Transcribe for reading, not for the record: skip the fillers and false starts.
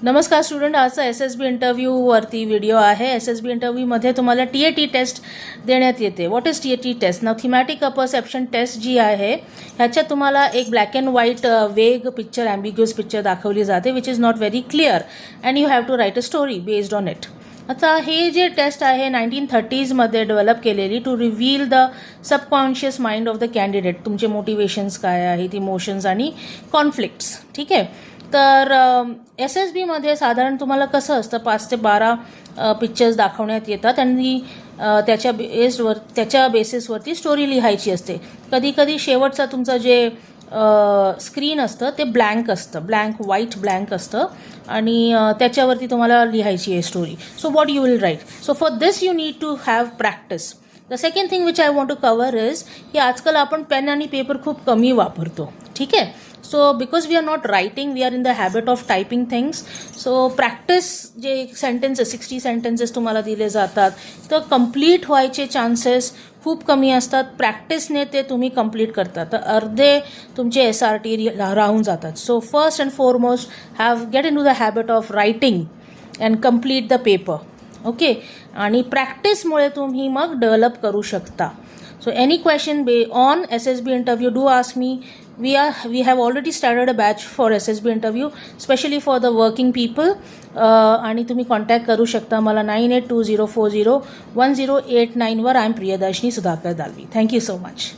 नमस्कार स्टुडंट, आजचा SSB इंटरव्ह्यूवरती व्हिडिओ आहे. SSB इंटरव्ह्यूमध्ये तुम्हाला TAT टेस्ट देण्यात येते. What is TAT test? नाव थीमॅटिक परसेप्शन टेस्ट जी आहे ह्याच्यात तुम्हाला एक black and white vague picture, ambiguous picture दाखवली जाते which is not very clear and you have to write a story based on it. आता हे जे टेस्ट आहे 1930मध्ये डेव्हलप केलेली to reveal the subconscious mind of the candidate. तुमचे motivations काय आहेत, इमोशन्स आणि कॉन्फ्लिक्ट्स. ठीक आहे. तर SSBमध्ये साधारण तुम्हाला कसं असतं 5 ते 12 पिक्चर्स दाखवण्यात येतात आणि त्याच्या बेसिसवरती स्टोरी लिहायची असते. कधी कधी शेवटचा तुमचं जे स्क्रीन असतं ते ब्लँक असतं, व्हाईट ब्लँक असतं आणि त्याच्यावरती तुम्हाला लिहायची आहे story. So what you will write? So for this you need to have practice. The second thing which I want to cover is की आजकाल आपण पेन आणि पेपर खूप कमी वापरतो. ठीक आहे. So because we are not writing, we are in the habit of typing things. So practice जे सेंटेन्सेस 60 सेंटेन्सेस तुम्हाला दिले जातात तर कंप्लीट व्हायचे चान्सेस खूप कमी असतात. प्रॅक्टिसने ते तुम्ही कंप्लीट करता तर अर्धे तुमचे SRT राहून जातात. So first and foremost get into the habit of writing and complete the paper. Okay. आणि प्रॅक्टिसमुळे तुम्ही मग डेव्हलप करू शकता. So any question on SSB interview, do ask me. We have already started a batch for SSB interview, especially for the working people. आणि तुम्ही contact करू शकता मला 9820401089 वर. I am Priyadarshini Sudhakar Dalvi. Thank you so much.